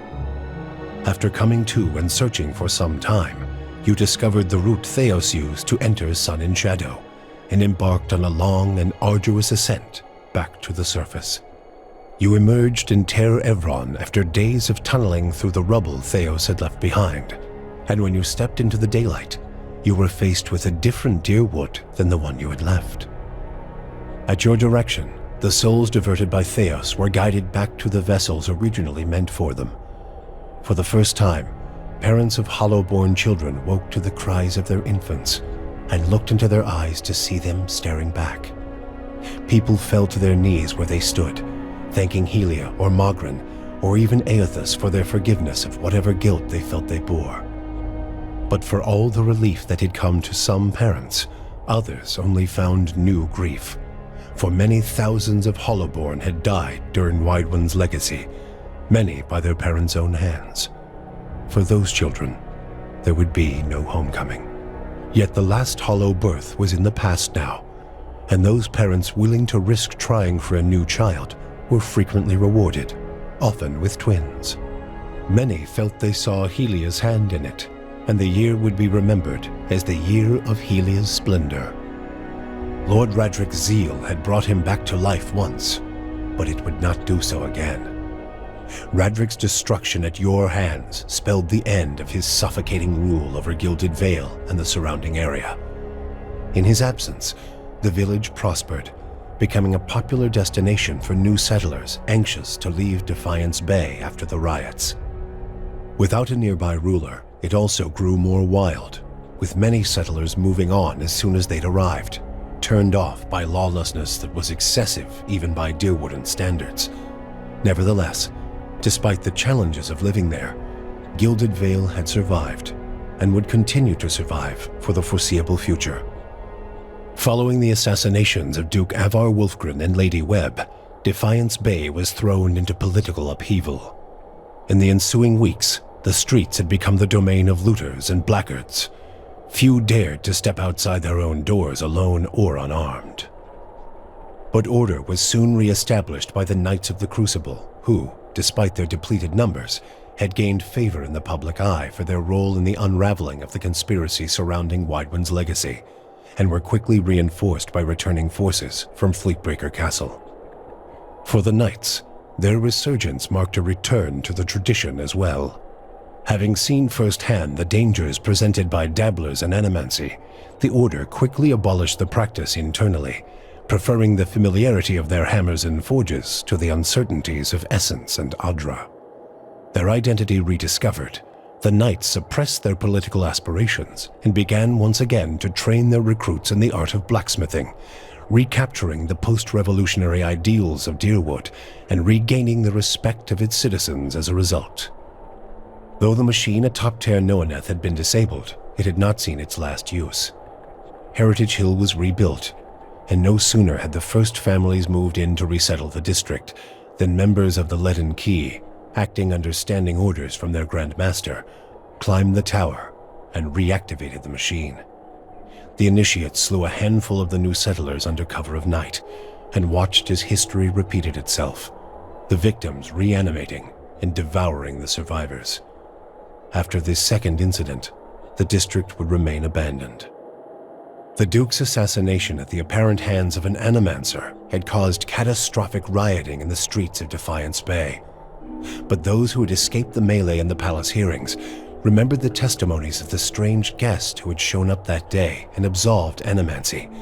After coming to and searching for some time, you discovered the route Theos used to enter Sun and Shadow, and embarked on a long and arduous ascent back to the surface. You emerged in Ter Evron after days of tunneling through the rubble Theos had left behind, and when you stepped into the daylight, you were faced with a different Deerwood than the one you had left. At your direction, the souls diverted by Theos were guided back to the vessels originally meant for them. For the first time, parents of hollow-born children woke to the cries of their infants and looked into their eyes to see them staring back. People fell to their knees where they stood, thanking Helia or Mogren or even Aethys for their forgiveness of whatever guilt they felt they bore. But for all the relief that had come to some parents, others only found new grief. For many thousands of Hollowborn had died during Widewind's legacy, many by their parents' own hands. For those children, there would be no homecoming. Yet the last Hollow birth was in the past now, and those parents willing to risk trying for a new child were frequently rewarded, often with twins. Many felt they saw Helia's hand in it, and the year would be remembered as the year of Helia's splendor. Lord Radric's zeal had brought him back to life once, but it would not do so again. Radric's destruction at your hands spelled the end of his suffocating rule over Gilded Vale and the surrounding area. In his absence, the village prospered, becoming a popular destination for new settlers anxious to leave Defiance Bay after the riots. Without a nearby ruler, it also grew more wild, with many settlers moving on as soon as they'd arrived, turned off by lawlessness that was excessive even by Deerwooden standards. Nevertheless, despite the challenges of living there, Gilded Vale had survived and would continue to survive for the foreseeable future. Following the assassinations of Duke Avar Wolfgren and Lady Webb, Defiance Bay was thrown into political upheaval. In the ensuing weeks, the streets had become the domain of looters and blackguards. Few dared to step outside their own doors alone or unarmed. But order was soon re-established by the Knights of the Crucible, who, despite their depleted numbers, had gained favor in the public eye for their role in the unraveling of the conspiracy surrounding Widewind's legacy, and were quickly reinforced by returning forces from Fleetbreaker Castle. For the Knights, their resurgence marked a return to the tradition as well. Having seen firsthand the dangers presented by dabblers in animancy, the Order quickly abolished the practice internally, preferring the familiarity of their hammers and forges to the uncertainties of Essence and Adra. Their identity rediscovered, the Knights suppressed their political aspirations and began once again to train their recruits in the art of blacksmithing, recapturing the post-revolutionary ideals of Deerwood and regaining the respect of its citizens as a result. Though the machine atop Ter Noaneth had been disabled, it had not seen its last use. Heritage Hill was rebuilt, and no sooner had the first families moved in to resettle the district than members of the Leaden Key, acting under standing orders from their Grand Master, climbed the tower and reactivated the machine. The initiates slew a handful of the new settlers under cover of night and watched as history repeated itself, the victims reanimating and devouring the survivors. After this second incident, the district would remain abandoned. The Duke's assassination at the apparent hands of an animancer had caused catastrophic rioting in the streets of Defiance Bay. But those who had escaped the melee in the palace hearings remembered the testimonies of the strange guest who had shown up that day and absolved animancy,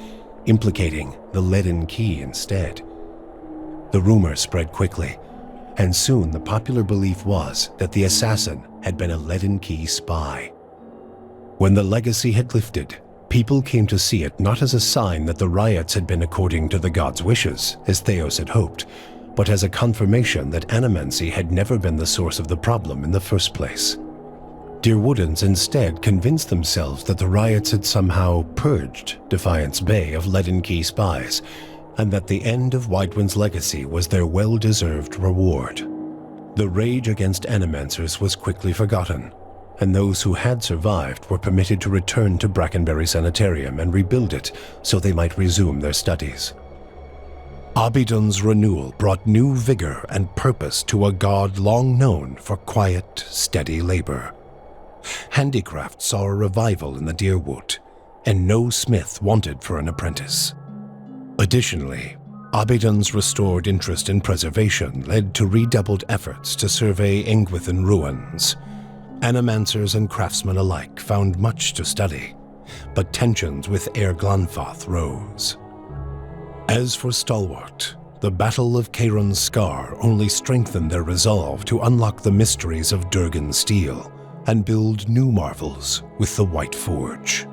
implicating the Leaden Key instead. The rumor spread quickly, and soon the popular belief was that the assassin had been a Leaden Key spy. When the legacy had lifted, people came to see it not as a sign that the riots had been according to the gods' wishes, as Theos had hoped, but as a confirmation that animancy had never been the source of the problem in the first place. Deerwoodens instead convinced themselves that the riots had somehow purged Defiance Bay of Leaden Key spies, and that the end of Widewind's legacy was their well-deserved reward. The rage against animancers was quickly forgotten, and those who had survived were permitted to return to Brackenberry Sanitarium and rebuild it so they might resume their studies. Abidun's renewal brought new vigor and purpose to a god long known for quiet, steady labor. Handicraft saw a revival in the Deerwood, and no smith wanted for an apprentice. Additionally, Abidun's restored interest in preservation led to redoubled efforts to survey Engwithan ruins. Animancers and craftsmen alike found much to study, but tensions with Aer Glanfath rose. As for Stalwart, the Battle of Caeron's Scar only strengthened their resolve to unlock the mysteries of Durgan steel and build new marvels with the White Forge.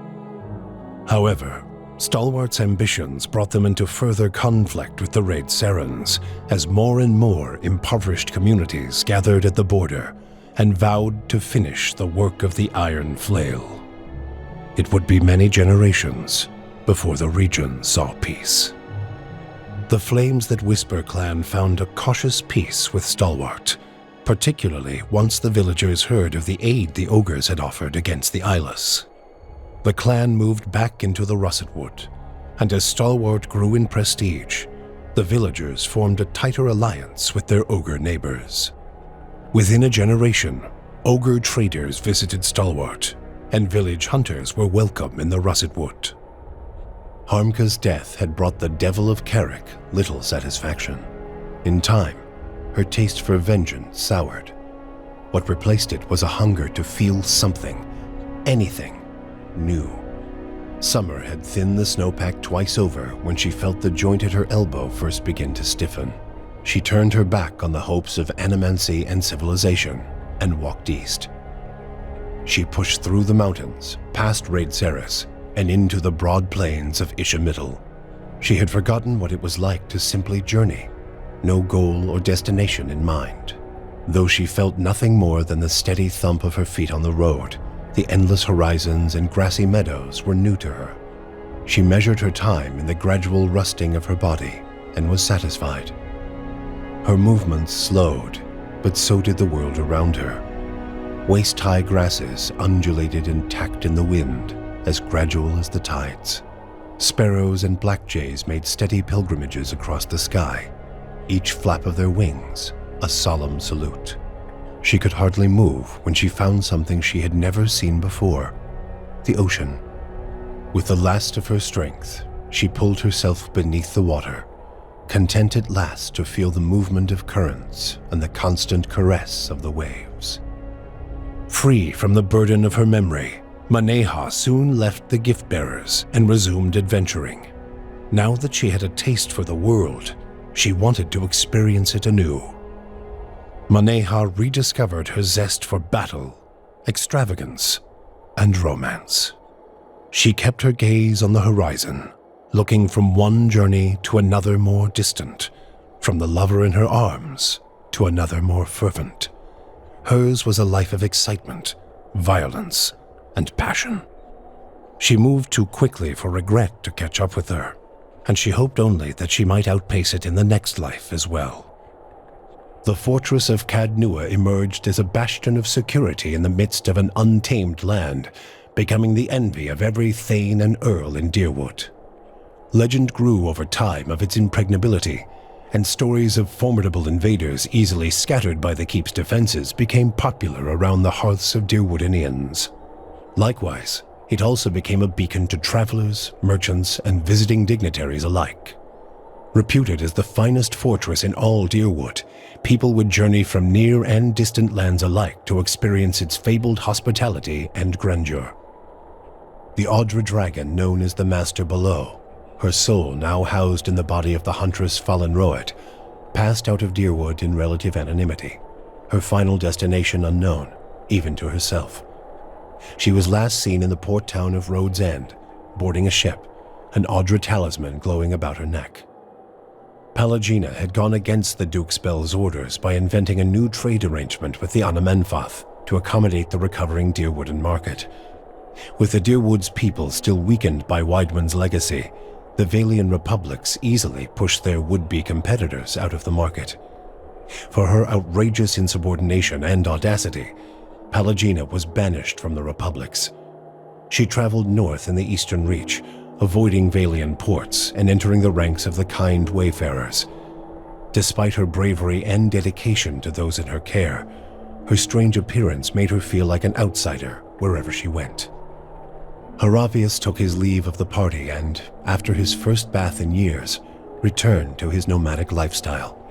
However, Stalwart's ambitions brought them into further conflict with the Raid Serens, as more and more impoverished communities gathered at the border and vowed to finish the work of the Iron Flail. It would be many generations before the region saw peace. The Flames That Whisper clan found a cautious peace with Stalwart, particularly once the villagers heard of the aid the ogres had offered against the Eyeless. The clan moved back into the Russet Wood, and as Stalwart grew in prestige, the villagers formed a tighter alliance with their ogre neighbors. Within a generation, ogre traders visited Stalwart, and village hunters were welcome in the Russet Wood. Harmka's death had brought the Devil of Carrick little satisfaction. In time, her taste for vengeance soured. What replaced it was a hunger to feel something, anything, new. Summer had thinned the snowpack twice over when she felt the joint at her elbow first begin to stiffen. She turned her back on the hopes of animancy and civilization and walked east. She pushed through the mountains, past Raid Ceres, and into the broad plains of Ishamiddle. She had forgotten what it was like to simply journey, no goal or destination in mind. Though she felt nothing more than the steady thump of her feet on the road, the endless horizons and grassy meadows were new to her. She measured her time in the gradual rusting of her body and was satisfied. Her movements slowed, but so did the world around her. Waist-high grasses undulated and tacked in the wind, as gradual as the tides. Sparrows and blackjays made steady pilgrimages across the sky, each flap of their wings a solemn salute. She could hardly move when she found something she had never seen before, the ocean. With the last of her strength, she pulled herself beneath the water, content at last to feel the movement of currents and the constant caress of the waves. Free from the burden of her memory, Maneha soon left the gift-bearers and resumed adventuring. Now that she had a taste for the world, she wanted to experience it anew. Maneha rediscovered her zest for battle, extravagance, and romance. She kept her gaze on the horizon, looking from one journey to another more distant, from the lover in her arms to another more fervent. Hers was a life of excitement, violence, and passion. She moved too quickly for regret to catch up with her, and she hoped only that she might outpace it in the next life as well. The fortress of Cadnua emerged as a bastion of security in the midst of an untamed land, becoming the envy of every thane and earl in Deerwood. Legend grew over time of its impregnability, and stories of formidable invaders easily scattered by the keep's defenses became popular around the hearths of Deerwoodinians. Likewise, it also became a beacon to travelers, merchants, and visiting dignitaries alike. Reputed as the finest fortress in all Deerwood, people would journey from near and distant lands alike to experience its fabled hospitality and grandeur. The Audra dragon known as the Master Below, her soul now housed in the body of the huntress Fallen Roet, passed out of Deerwood in relative anonymity, her final destination unknown, even to herself. She was last seen in the port town of Rhodes End, boarding a ship, an Audra talisman glowing about her neck. Palagina had gone against the Duke's Bell's orders by inventing a new trade arrangement with the Anamenfath to accommodate the recovering Deerwooden market. With the Deerwood's people still weakened by Weidman's legacy, the Valian republics easily pushed their would-be competitors out of the market. For her outrageous insubordination and audacity, Palagina was banished from the republics. She traveled north in the Eastern Reach, avoiding Valian ports and entering the ranks of the kind wayfarers. Despite her bravery and dedication to those in her care, her strange appearance made her feel like an outsider wherever she went. Haravius took his leave of the party and, after his first bath in years, returned to his nomadic lifestyle.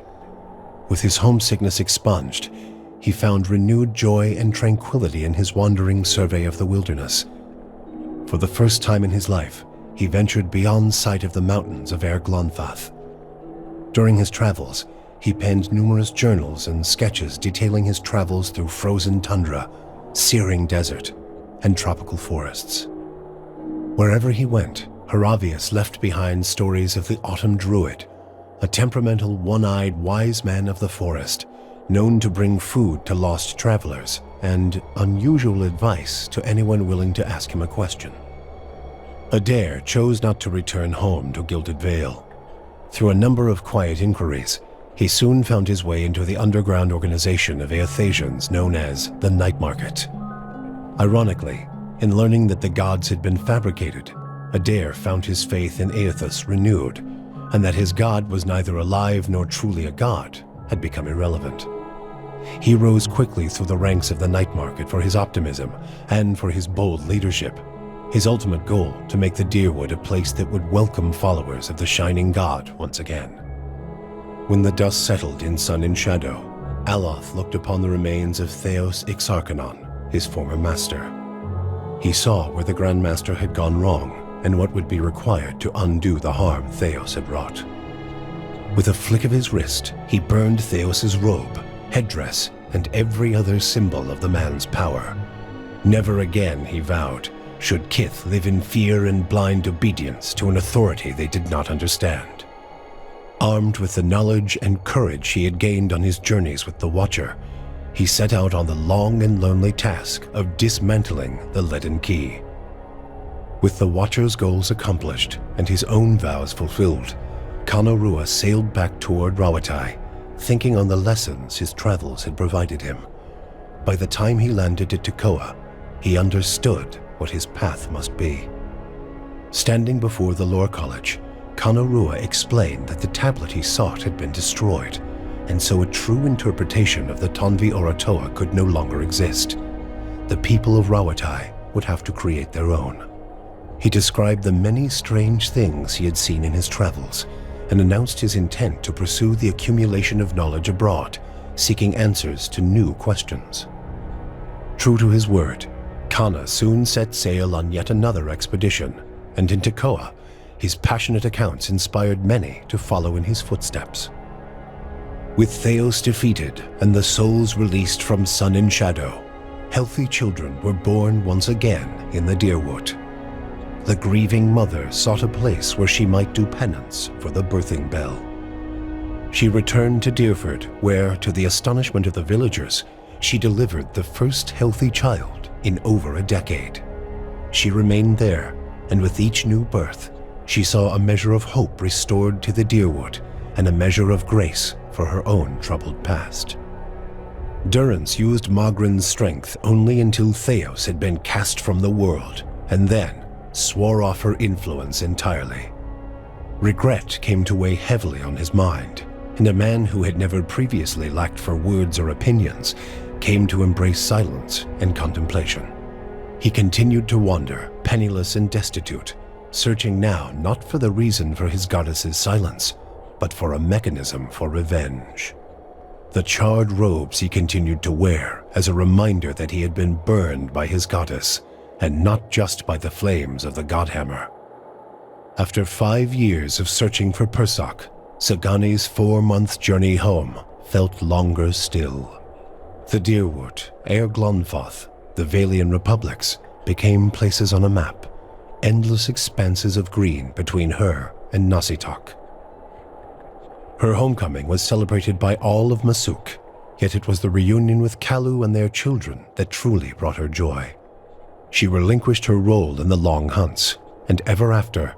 With his homesickness expunged, he found renewed joy and tranquility in his wandering survey of the wilderness. For the first time in his life, he ventured beyond sight of the mountains of Glonfath. During his travels, he penned numerous journals and sketches detailing his travels through frozen tundra, searing desert, and tropical forests. Wherever he went, Haravius left behind stories of the Autumn Druid, a temperamental, one-eyed wise man of the forest, known to bring food to lost travelers and unusual advice to anyone willing to ask him a question. Adair chose not to return home to Gilded Vale. Through a number of quiet inquiries, he soon found his way into the underground organization of Eothasians known as the Night Market. Ironically, in learning that the gods had been fabricated, Adair found his faith in Eothas renewed, and that his god was neither alive nor truly a god had become irrelevant. He rose quickly through the ranks of the Night Market for his optimism and for his bold leadership, his ultimate goal to make the Dyrwood a place that would welcome followers of the Shining God once again. When the dust settled in Sun and Shadow, Aloth looked upon the remains of Theos Ixarchanon, his former master. He saw where the Grandmaster had gone wrong and what would be required to undo the harm Theos had wrought. With a flick of his wrist, he burned Theos's robe, headdress, and every other symbol of the man's power. Never again, he vowed, should Kith live in fear and blind obedience to an authority they did not understand. Armed with the knowledge and courage he had gained on his journeys with the Watcher, he set out on the long and lonely task of dismantling the Leaden Key. With the Watcher's goals accomplished and his own vows fulfilled, Kanarua sailed back toward Rawatai, thinking on the lessons his travels had provided him. By the time he landed at Tekoa, he understood what his path must be. Standing before the Lore College, Kanarua explained that the tablet he sought had been destroyed, and so a true interpretation of the Tonvi Oratoa could no longer exist. The people of Rawatai would have to create their own. He described the many strange things he had seen in his travels, and announced his intent to pursue the accumulation of knowledge abroad, seeking answers to new questions. True to his word, Kana soon set sail on yet another expedition, and in Tekoa, his passionate accounts inspired many to follow in his footsteps. With Theos defeated and the souls released from Sun and Shadow, healthy children were born once again in the Dyrwood. The grieving mother sought a place where she might do penance for the birthing bell. She returned to Deerford, where, to the astonishment of the villagers, she delivered the first healthy child in over a decade. She remained there, and with each new birth, she saw a measure of hope restored to the Dyrwood and a measure of grace for her own troubled past. Durrance used Magrin's strength only until Theos had been cast from the world, and then swore off her influence entirely. Regret came to weigh heavily on his mind, and a man who had never previously lacked for words or opinions came to embrace silence and contemplation. He continued to wander, penniless and destitute, searching now not for the reason for his goddess's silence, but for a mechanism for revenge. The charred robes he continued to wear as a reminder that he had been burned by his goddess, and not just by the flames of the Godhammer. After 5 years of searching for Persak, Sagani's 4-month journey home felt longer still. The Dyrwood, Glonfath, the Valian Republics became places on a map, endless expanses of green between her and Nasitok. Her homecoming was celebrated by all of Masuk, yet it was the reunion with Kalu and their children that truly brought her joy. She relinquished her role in the long hunts, and ever after,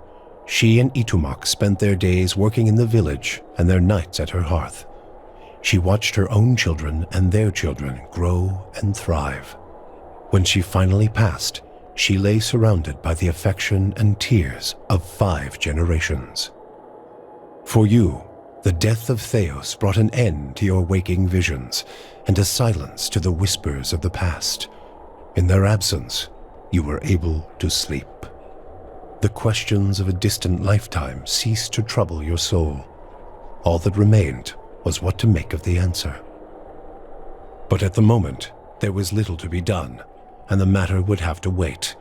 she and Itumak spent their days working in the village and their nights at her hearth. She watched her own children and their children grow and thrive. When she finally passed, she lay surrounded by the affection and tears of 5 generations. For you, the death of Theos brought an end to your waking visions and a silence to the whispers of the past. In their absence, you were able to sleep. The questions of a distant lifetime ceased to trouble your soul. All that remained was what to make of the answer. But at the moment, there was little to be done, and the matter would have to wait.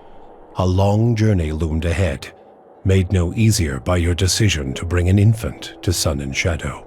A long journey loomed ahead, made no easier by your decision to bring an infant to Sun and Shadow.